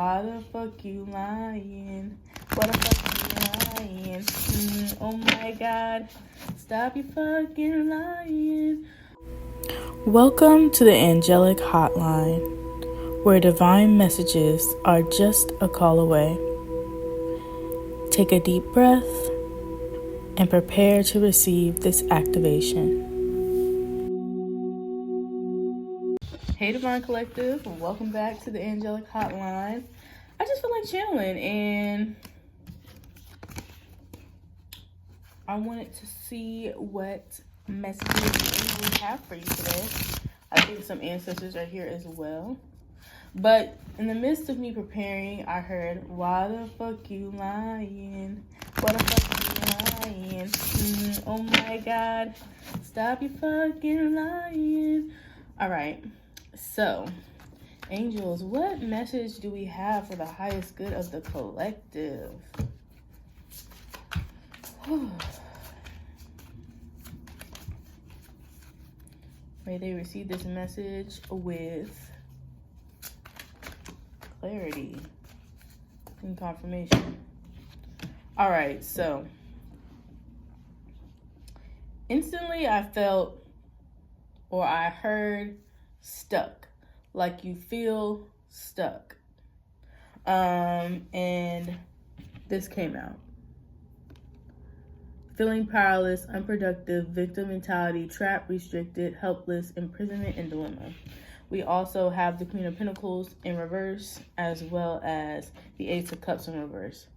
Why the fuck you lying? Why the fuck you lying? Oh my God, stop you fucking lying. Welcome to the Angelic Hotline, where divine messages are just a call away. Take a deep breath and prepare to receive this activation. Hey Divine Collective, welcome back to the Angelic Hotline. I just feel like channeling and I wanted to see what messages we have for you today. I think some ancestors are here as well. But in the midst of me preparing, I heard, why the fuck you lying? Why the fuck you lying? Oh my God, stop you fucking lying. All right. So, angels, what message do we have for the highest good of the collective? May they receive this message with clarity and confirmation. All right, so instantly I felt or I heard stuck, like you feel stuck. And this came out. Feeling powerless, unproductive, victim mentality, trapped, restricted, helpless, imprisonment, and dilemma. We also have the Queen of Pentacles in reverse, as well as the Ace of Cups in reverse.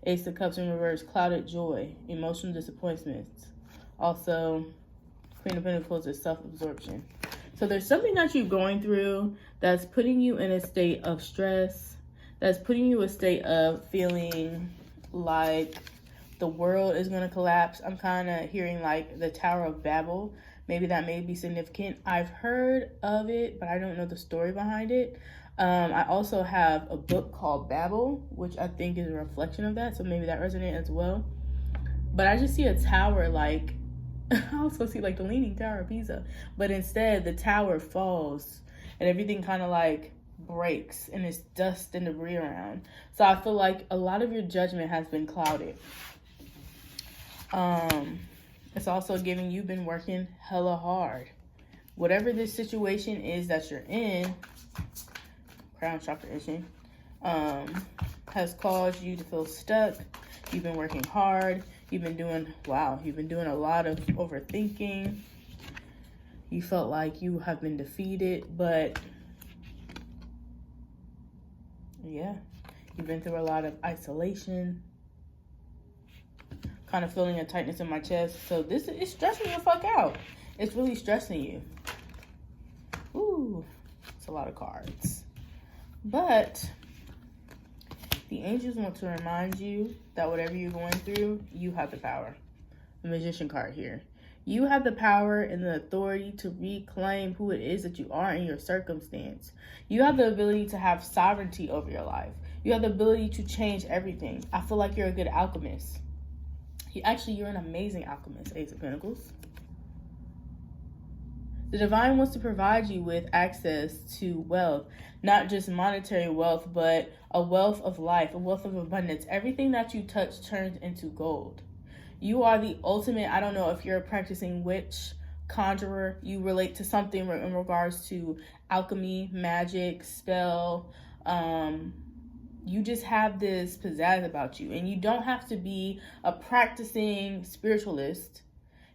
Ace of Cups in reverse, clouded joy, emotional disappointments. Also, Queen of Pentacles is self-absorption. So there's something that you're going through that's putting you in a state of stress, that's putting you in a state of feeling like the world is going to collapse. I'm kind of hearing like the Tower of Babel. Maybe that may be significant. I've heard of it, but I don't know the story behind it. I also have a book called Babel, which I think is a reflection of that. So maybe that resonates as well. But I just see a tower like, I also see like the Leaning Tower of Pisa, but instead the tower falls and everything kind of like breaks and it's dust and debris around. So I feel like a lot of your judgment has been clouded. It's also giving you've been working hella hard. Whatever this situation is that you're in, crown chakra itching, has caused you to feel stuck. You've been working hard. You've been doing a lot of overthinking. You felt like you have been defeated, but yeah, you've been through a lot of isolation. Kind of feeling a tightness in my chest. So this is stressing you the fuck out. It's really stressing you. Ooh, it's a lot of cards. But the angels want to remind you that whatever you're going through, you have the power. The Magician card here. You have the power and the authority to reclaim who it is that you are in your circumstance. You have the ability to have sovereignty over your life. You have the ability to change everything. I feel like you're a good alchemist. You're an amazing alchemist, Ace of Pentacles. The divine wants to provide you with access to wealth, not just monetary wealth, but a wealth of life, a wealth of abundance. Everything that you touch turns into gold. You are the ultimate, I don't know if you're a practicing witch, conjurer, you relate to something in regards to alchemy, magic, spell. You just have this pizzazz about you, and you don't have to be a practicing spiritualist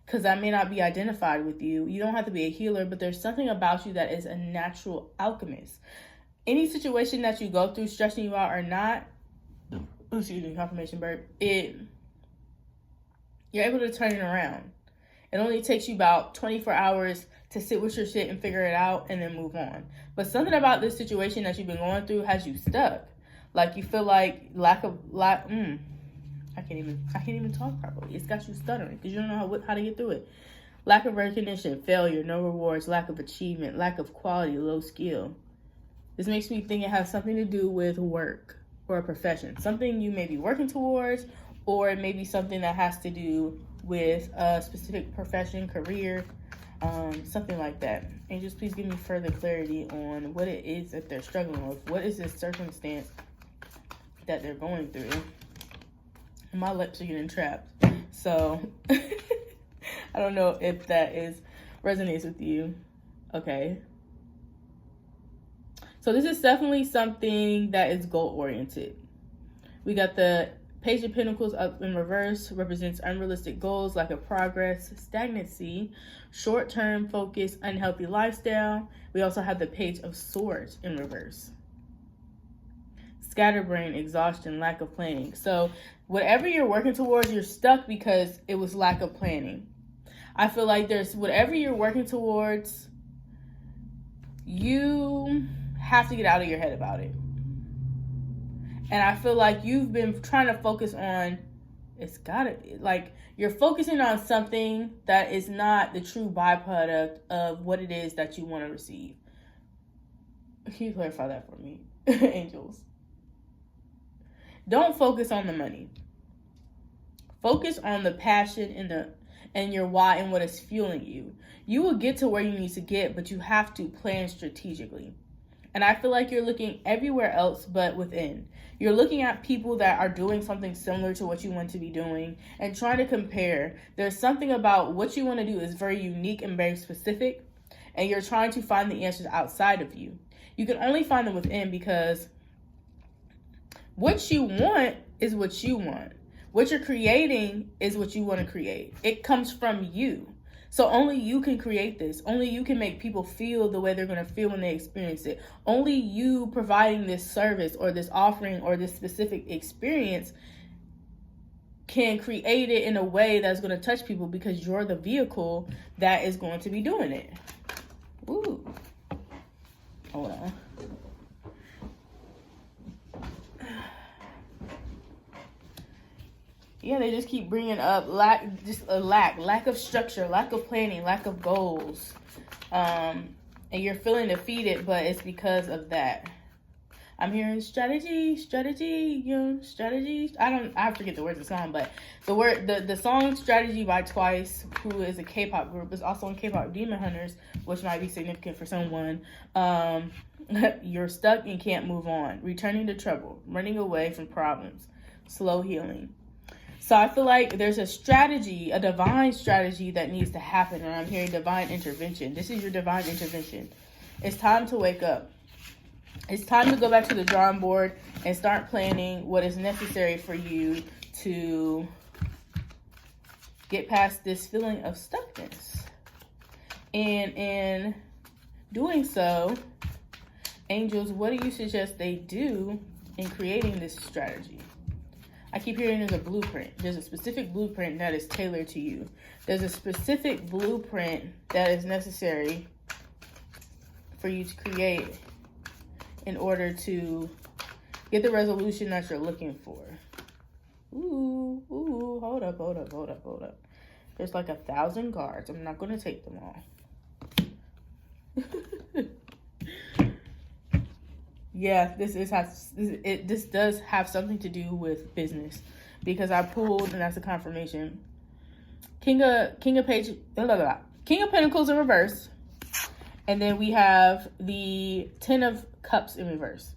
because that may not be identified with you. You don't have to be a healer, but there's something about you that is a natural alchemist. Any situation that you go through, stressing you out or not, confirmation burp, you're able to turn it around. It only takes you about 24 hours to sit with your shit and figure it out and then move on. But something about this situation that you've been going through has you stuck. Like you feel like I can't even talk properly. It's got you stuttering because you don't know how to get through it. Lack of recognition, failure, no rewards, lack of achievement, lack of quality, low skill. This makes me think it has something to do with work or a profession. Something you may be working towards, or it may be something that has to do with a specific profession, career, something like that. And just please give me further clarity on what it is that they're struggling with. What is this circumstance that they're going through. My lips are getting trapped. So I don't know if that resonates with you. Okay. So this is definitely something that is goal-oriented. We got the Page of Pentacles up in reverse, represents unrealistic goals, lack of progress, stagnancy, short-term focus, unhealthy lifestyle. We also have the Page of Swords in reverse. Scatterbrain, exhaustion, lack of planning. So whatever you're working towards, you're stuck because it was lack of planning. I feel like there's whatever you're working towards, you have to get out of your head about it. And I feel like you've been trying to focus on, you're focusing on something that is not the true byproduct of what it is that you want to receive. Can you clarify that for me, angels? Don't focus on the money. Focus on the passion and your why and what is fueling you. You will get to where you need to get, but you have to plan strategically. And I feel like you're looking everywhere else but within. You're looking at people that are doing something similar to what you want to be doing and trying to compare. There's something about what you want to do is very unique and very specific, and you're trying to find the answers outside of you. You can only find them within, because what you want is what you want. What you're creating is what you want to create. It comes from you. So only you can create this. Only you can make people feel the way they're going to feel when they experience it. Only you providing this service or this offering or this specific experience can create it in a way that's going to touch people, because you're the vehicle that is going to be doing it. Ooh. Hold on. Yeah, they just keep bringing up lack of structure, lack of planning, lack of goals. And you're feeling defeated, but it's because of that. I'm hearing strategy. I forget the words of the song, but the song Strategy by Twice, who is a K-pop group, is also in K-pop Demon Hunters, which might be significant for someone. You're stuck and can't move on. Returning to trouble, running away from problems, slow healing. So I feel like there's a strategy, a divine strategy that needs to happen. And I'm hearing divine intervention. This is your divine intervention. It's time to wake up. It's time to go back to the drawing board and start planning what is necessary for you to get past this feeling of stuckness. And in doing so, angels, what do you suggest they do in creating this strategy? I keep hearing there's a blueprint. There's a specific blueprint that is tailored to you. There's a specific blueprint that is necessary for you to create in order to get the resolution that you're looking for. Ooh, hold up. There's like 1,000 cards. I'm not going to take them all. Yeah, this does have something to do with business, because I pulled, and that's a confirmation. King of Pentacles in reverse, and then we have the 10 of Cups in reverse.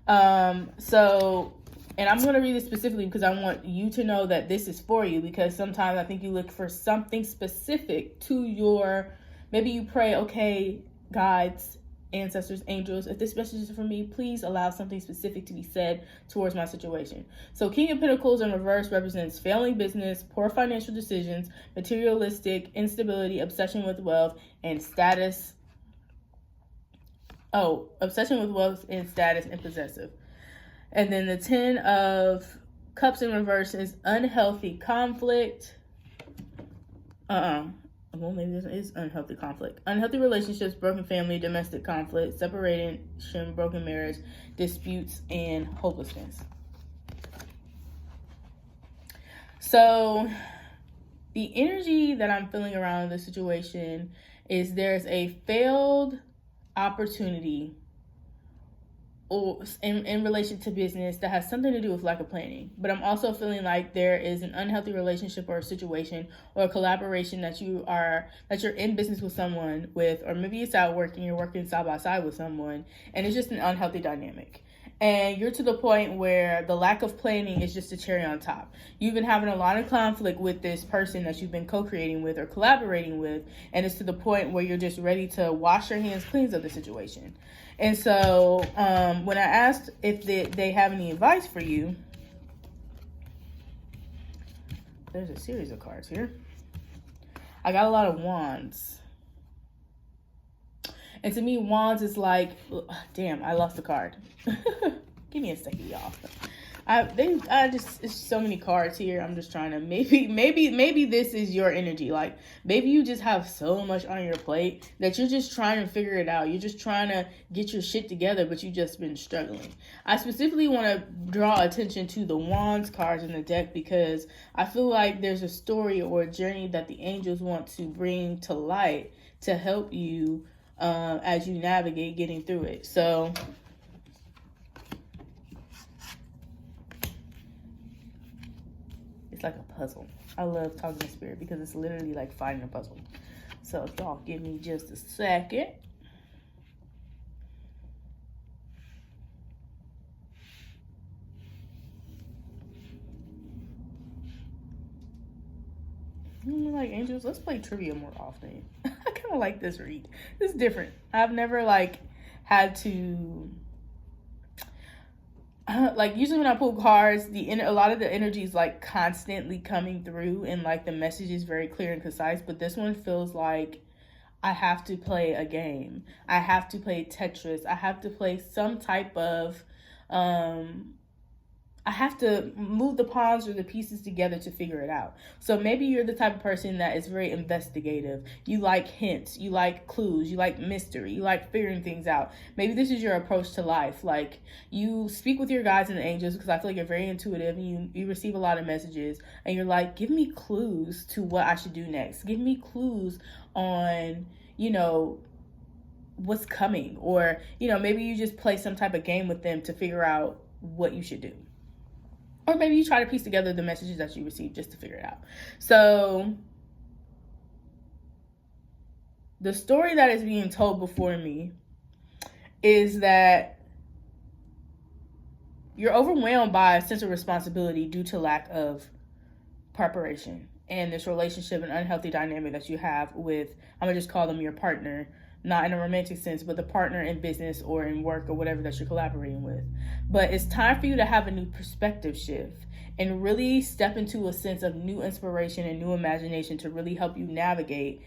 So, and I'm going to read it specifically because I want you to know that this is for you, because sometimes I think you look for something specific to your, maybe you pray, okay, guides, ancestors, angels, if this message is for me, please allow something specific to be said towards my situation. So King of Pentacles in reverse represents failing business, poor financial decisions, materialistic instability, obsession with wealth and status. Obsession with wealth and status, and possessive. And then the 10 of Cups in reverse is unhealthy conflict. Well, maybe this is unhealthy conflict. Unhealthy relationships, broken family, domestic conflict, separation, broken marriage, disputes, and hopelessness. So the energy that I'm feeling around this situation is there's a failed opportunity or in relation to business that has something to do with lack of planning. But I'm also feeling like there is an unhealthy relationship or a situation or a collaboration that you're in business with someone with, or maybe it's at work and you're working side by side with someone, and it's just an unhealthy dynamic. And you're to the point where the lack of planning is just a cherry on top. You've been having a lot of conflict with this person that you've been co-creating with or collaborating with, and it's to the point where you're just ready to wash your hands clean of the situation. And so when I asked if they have any advice for you, there's a series of cards here. I got a lot of wands. And to me, wands is like, damn, I lost the card. Give me a second, y'all. It's so many cards here. I'm just trying to, maybe this is your energy. Like, maybe you just have so much on your plate that you're just trying to figure it out. You're just trying to get your shit together, but you've just been struggling. I specifically want to draw attention to the wands cards in the deck because I feel like there's a story or a journey that the angels want to bring to light to help you as you navigate getting through it. So it's like a puzzle. I love talking to spirit because it's literally like finding a puzzle. So if y'all give me just a second. Like, angels, let's play trivia more often. I kind of like this read. This is different. I've never like had to like, usually when I pull cards, a lot of the energy is like constantly coming through and like the message is very clear and concise, but this one feels like I have to play a game. I have to play Tetris. I have to play some type of I have to move the pawns or the pieces together to figure it out. So maybe you're the type of person that is very investigative. You like hints, you like clues, you like mystery, you like figuring things out. Maybe this is your approach to life. Like, you speak with your guides and the angels because I feel like you're very intuitive and you receive a lot of messages and you're like, give me clues to what I should do next. Give me clues on, what's coming. Or, maybe you just play some type of game with them to figure out what you should do. Or maybe you try to piece together the messages that you receive just to figure it out. So the story that is being told before me is that you're overwhelmed by a sense of responsibility due to lack of preparation and this relationship and unhealthy dynamic that you have with, I'm going to just call them your partner, not in a romantic sense, but the partner in business or in work or whatever that you're collaborating with. But it's time for you to have a new perspective shift and really step into a sense of new inspiration and new imagination to really help you navigate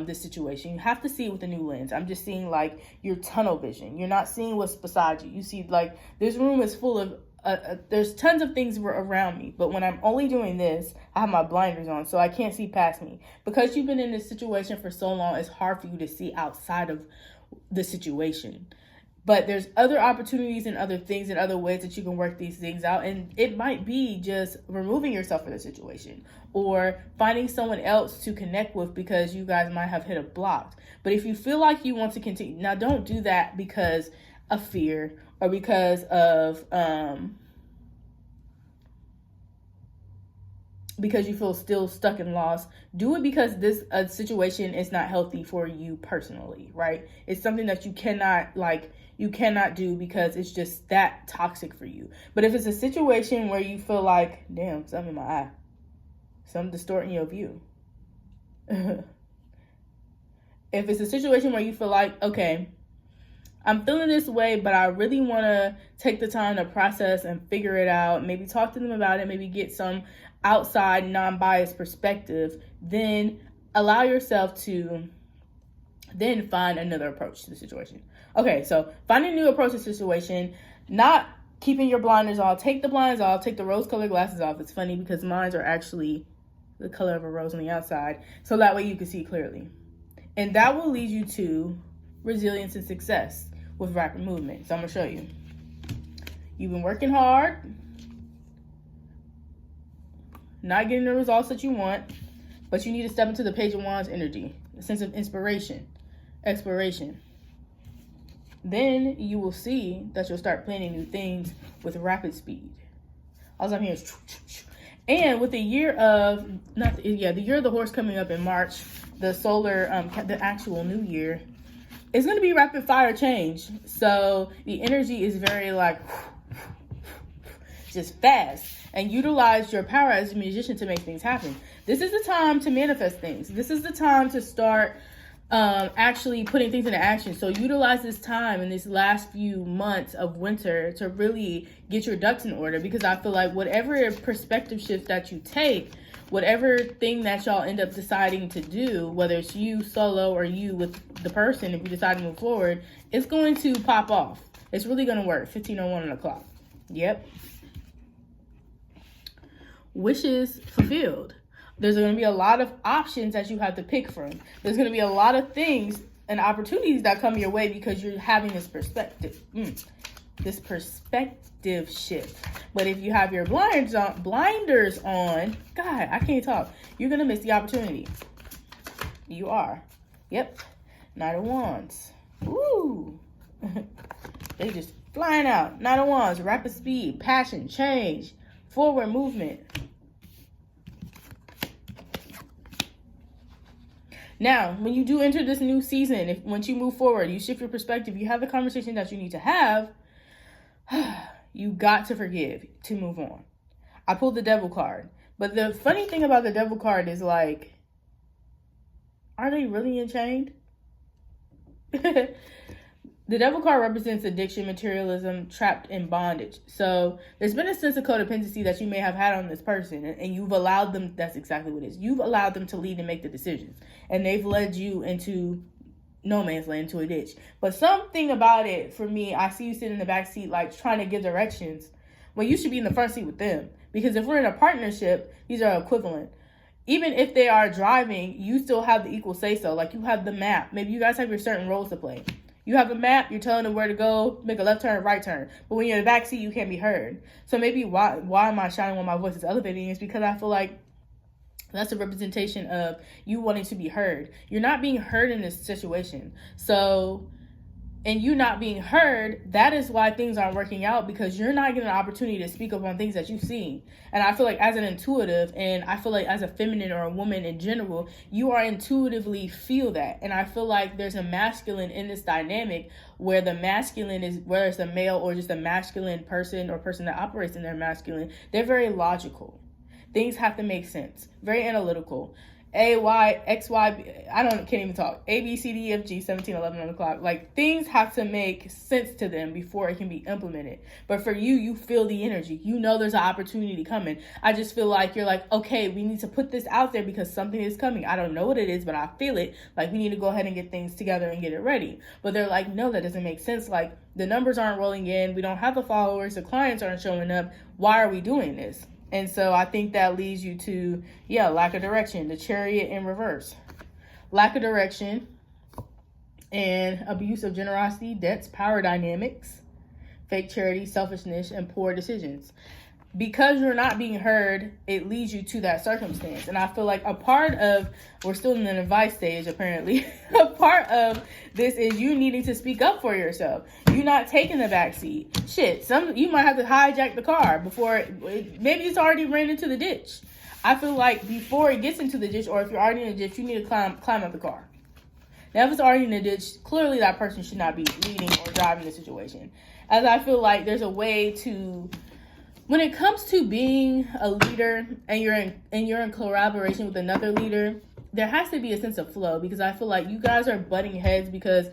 this situation. You have to see it with a new lens. I'm just seeing like your tunnel vision. You're not seeing what's beside you. You see like this room is full of there's tons of things around me, but when I'm only doing this, I have my blinders on, so I can't see past me. Because you've been in this situation for so long, it's hard for you to see outside of the situation. But there's other opportunities and other things and other ways that you can work these things out. And it might be just removing yourself from the situation or finding someone else to connect with because you guys might have hit a block. But if you feel like you want to continue, now don't do that because of fear or because of because you feel still stuck and lost. Do it because this situation is not healthy for you personally, right? It's something that you cannot do because it's just that toxic for you. But if it's a situation where you feel like, damn, something in my eye, something distorting your view. If it's a situation where you feel like, okay, I'm feeling this way, but I really want to take the time to process and figure it out. Maybe talk to them about it. Maybe get some outside non-biased perspective. Then allow yourself to then find another approach to the situation. Okay, so find a new approach to the situation. Not keeping your blinders off. Take the blinders off. Take the rose-colored glasses off. It's funny because mine are actually the color of a rose on the outside. So that way you can see clearly. And that will lead you to resilience and success with rapid movement. So I'm going to show you. You've been working hard, not getting the results that you want, but you need to step into the Page of Wands energy, a sense of inspiration, exploration. Then you will see that you'll start planning new things with rapid speed. All I'm hearing is, and with the year of, the year of the horse coming up in March, the solar, the actual new year, it's going to be rapid fire change. So the energy is very like just fast, and utilize your power as a musician to make things happen. This is the time to manifest things. This is the time to start actually putting things into action. So utilize this time in these last few months of winter to really get your ducks in order, because I feel like whatever perspective shift that you take, whatever thing that y'all end up deciding to do, whether it's you solo or you with the person, if you decide to move forward, it's going to pop off. It's really going to work. 15:01 on the clock. Yep. Wishes fulfilled. There's going to be a lot of options that you have to pick from. There's going to be a lot of things and opportunities that come your way because you're having this perspective shift. But if you have your blinders on, God, I can't talk. You're going to miss the opportunity. You are. Yep. Knight of Wands. Woo. They just flying out. Knight of Wands, rapid speed, passion, change, forward movement. Now, when you do enter this new season, once you move forward, you shift your perspective, you have the conversation that you need to have, you got to forgive to move on. I pulled the Devil card. But the funny thing about the Devil card is like, are they really enchained? The Devil card represents addiction, materialism, trapped in bondage. So there's been a sense of codependency that you may have had on this person, and you've allowed them, that's exactly what it is. You've allowed them to lead and make the decisions, and they've led you into no man's land, into a ditch. But something about it, for me, I see you sitting in the back seat, like trying to give directions, when you should be in the front seat with them. Because if we're in a partnership, these are equivalent. Even if they are driving, you still have the equal say-so. Like, you have the map. Maybe you guys have your certain roles to play. You have a map, you're telling them where to go, make a left turn, right turn. But when you're in the backseat, you can't be heard. So maybe why am I shouting when my voice is elevating? Is because I feel like that's a representation of you wanting to be heard. You're not being heard in this situation. So, and you not being heard, that is why things aren't working out, because you're not getting an opportunity to speak up on things that you've seen. And I feel like as an intuitive, and I feel like as a feminine or a woman in general, you are intuitively feel that. And I feel like there's a masculine in this dynamic where the masculine is, whether it's a male or just a masculine person or person that operates in their masculine, they're very logical. Things have to make sense. Very analytical. A, Y, X, Y, can't even talk. A, B, C, D, F, G, 17, 11 on the clock. Like, things have to make sense to them before it can be implemented. But for you, you feel the energy. You know there's an opportunity coming. I just feel like you're like, okay, we need to put this out there because something is coming. I don't know what it is, but I feel it. Like, we need to go ahead and get things together and get it ready. But they're like, no, that doesn't make sense. Like, the numbers aren't rolling in. We don't have the followers. The clients aren't showing up. Why are we doing this? And so I think that leads you to, lack of direction, the Chariot in reverse. Lack of direction and abuse of generosity, debts, power dynamics, fake charity, selfishness, and poor decisions. Because you're not being heard, it leads you to that circumstance. And I feel like a part of, we're still in the advice stage apparently, a part of this is you needing to speak up for yourself. You're not taking the back seat. Shit, you might have to hijack the car before, maybe it's already ran into the ditch. I feel like before it gets into the ditch, or if you're already in the ditch, you need to climb up the car. Now, if it's already in the ditch, clearly that person should not be leading or driving the situation. As I feel like there's a way to, when it comes to being a leader and you're in collaboration with another leader, there has to be a sense of flow, because I feel like you guys are butting heads because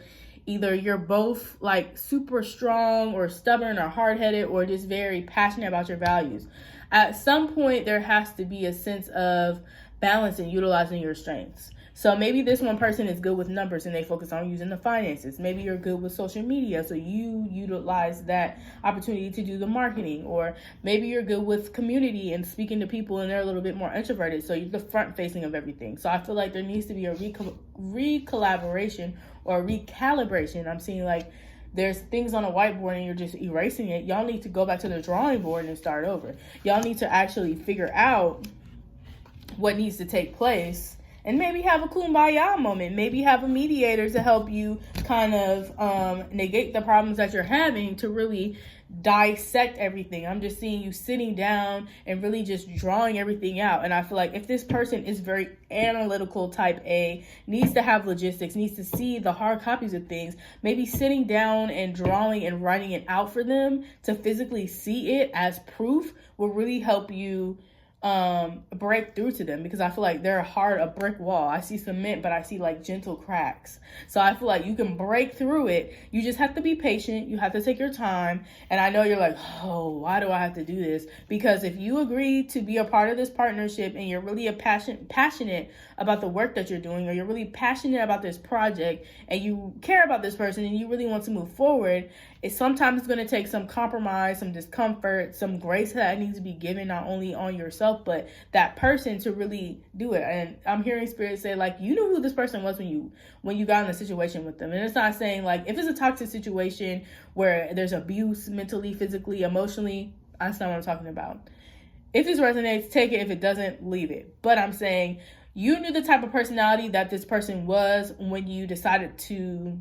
either you're both like super strong or stubborn or hard-headed or just very passionate about your values. At some point, there has to be a sense of balance and utilizing your strengths. So maybe this one person is good with numbers and they focus on using the finances. Maybe you're good with social media, so you utilize that opportunity to do the marketing. Or maybe you're good with community and speaking to people and they're a little bit more introverted, so you're the front facing of everything. So I feel like there needs to be a recollaboration or recalibration. I'm seeing like there's things on a whiteboard and you're just erasing it. Y'all need to go back to the drawing board and start over. Y'all need to actually figure out what needs to take place And maybe have a kumbaya moment. Maybe have a mediator to help you kind of negate the problems that you're having, to really dissect everything. I'm just seeing you sitting down and really just drawing everything out. And I feel like if this person is very analytical type A, needs to have logistics, needs to see the hard copies of things, maybe sitting down and drawing and writing it out for them to physically see it as proof will really help you break through to them, because I feel like they're hard, a brick wall. I see cement, but I see like gentle cracks. So I feel like you can break through it. You just have to be patient. You have to take your time. And I know you're like, oh, why do I have to do this? Because if you agree to be a part of this partnership and you're really passionate about the work that you're doing, or you're really passionate about this project and you care about this person and you really want to move forward, it's sometimes going to take some compromise, some discomfort, some grace that needs to be given, not only on yourself, but that person to really do it. And I'm hearing Spirit say, like, you knew who this person was when you got in a situation with them. And it's not saying, like, if it's a toxic situation where there's abuse mentally, physically, emotionally, that's not what I'm talking about. If this resonates, take it. If it doesn't, leave it. But I'm saying you knew the type of personality that this person was when you decided to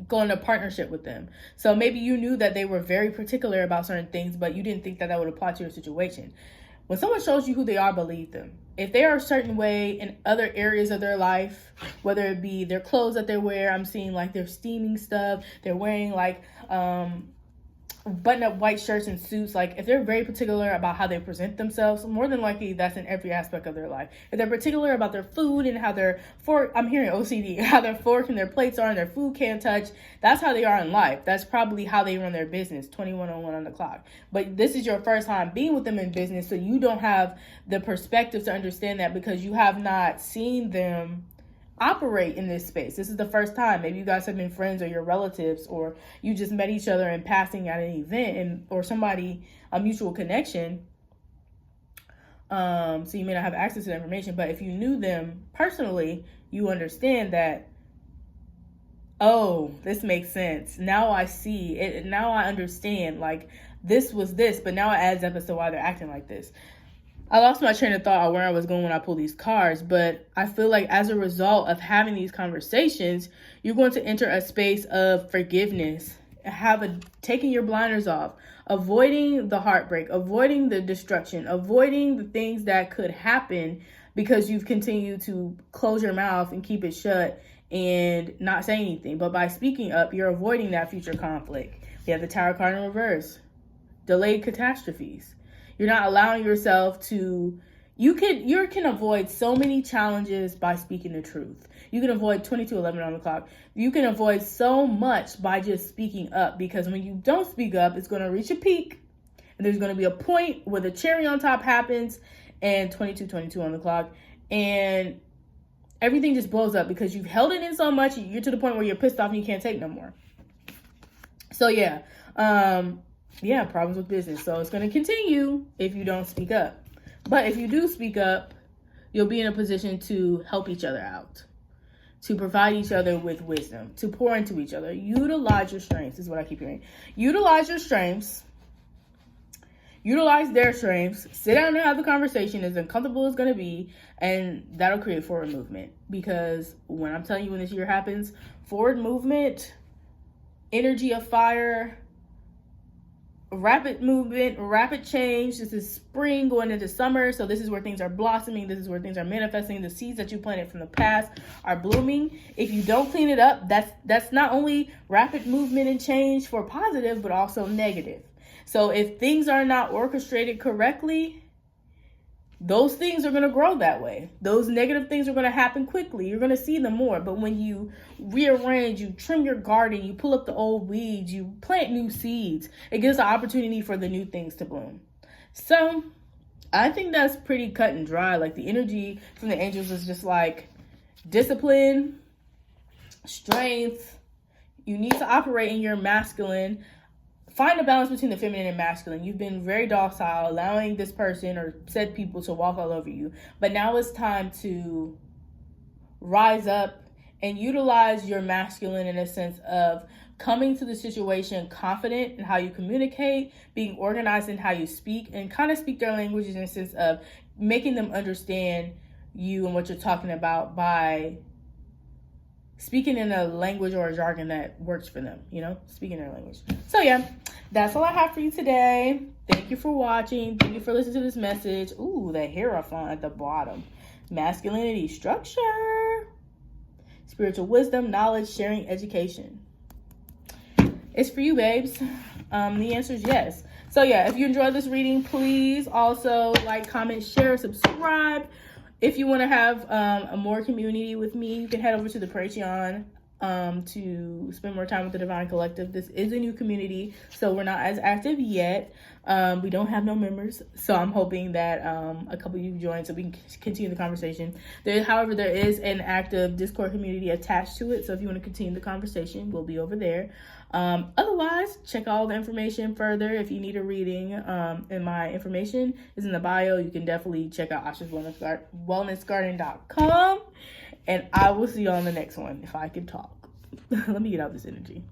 go into partnership with them. So maybe you knew that they were very particular about certain things, but you didn't think that would apply to your situation. When someone shows you who they are, believe them. If they are a certain way in other areas of their life, whether it be their clothes that they wear, I'm seeing like they're steaming stuff, they're wearing like button-up white shirts and suits. Like, if they're very particular about how they present themselves, more than likely that's in every aspect of their life. If they're particular about their food and how their fork, I'm hearing OCD, how their fork and their plates are and their food can't touch, that's how they are in life. That's probably how they run their business, 21:01 on the clock. But this is your first time being with them in business, so you don't have the perspective to understand that, because you have not seen them operate in this space. This is the first time. Maybe you guys have been friends, or your relatives, or you just met each other in passing at an event, and or somebody, a mutual connection. So you may not have access to that information, but if you knew them personally, you understand that, oh, this makes sense. Now I see it. Now I understand, like, this was this, but now it adds up as to why they're acting like this. I lost my train of thought on where I was going when I pulled these cards, but I feel like as a result of having these conversations, you're going to enter a space of forgiveness, taking your blinders off, avoiding the heartbreak, avoiding the destruction, avoiding the things that could happen because you've continued to close your mouth and keep it shut and not say anything. But by speaking up, you're avoiding that future conflict. You have the Tower card in reverse, delayed catastrophes. You're not allowing yourself to, you can avoid so many challenges by speaking the truth. You can avoid 22:11 on the clock. You can avoid so much by just speaking up, because when you don't speak up, it's going to reach a peak, and there's going to be a point where the cherry on top happens, and 22:22 on the clock, and everything just blows up because you've held it in so much. You're to the point where you're pissed off and you can't take no more. So yeah. Problems with business. So it's going to continue if you don't speak up. But if you do speak up, you'll be in a position to help each other out, to provide each other with wisdom, to pour into each other. Utilize your strengths is what I keep hearing. Utilize your strengths. Utilize their strengths. Sit down and have the conversation, as uncomfortable as it's going to be, and that'll create forward movement. Because when I'm telling you, when this year happens, forward movement, energy of fire, rapid movement, rapid change. This is spring going into summer, so this is where things are blossoming. This is where things are manifesting. The seeds that you planted from the past are blooming. If you don't clean it up, that's not only rapid movement and change for positive, but also negative. So if things are not orchestrated correctly, those things are going to grow that way. Those negative things are going to happen quickly. You're going to see them more. But when you rearrange, you trim your garden, you pull up the old weeds, you plant new seeds, it gives the opportunity for the new things to bloom. So I think that's pretty cut and dry. Like, the energy from the angels is just like discipline, strength. You need to operate in your masculine. Find a balance between the feminine and masculine. You've been very docile, allowing this person or said people to walk all over you. But now it's time to rise up and utilize your masculine in a sense of coming to the situation confident in how you communicate, being organized in how you speak, and kind of speak their language in a sense of making them understand you and what you're talking about by speaking in a language or a jargon that works for them, speaking their language. So yeah, that's all I have for you today. Thank you for watching. Thank you for listening to this message. Ooh, the hierophant at the bottom. Masculinity, structure, spiritual wisdom, knowledge, sharing, education. It's for you, babes. The answer is yes. So yeah, if you enjoyed this reading, please also like, comment, share, subscribe. If you want to have a more community with me, you can head over to the Patreon to spend more time with the Divine Collective. This is a new community, so we're not as active yet. We don't have no members, so I'm hoping that a couple of you join so we can continue the conversation. However, there is an active Discord community attached to it, so if you want to continue the conversation, we'll be over there. Otherwise, check all the information further. If you need a reading, and my information is in the bio, you can definitely check out Asha's wellnessgarden.com. And I will see you on the next one if I can talk. Let me get out this energy.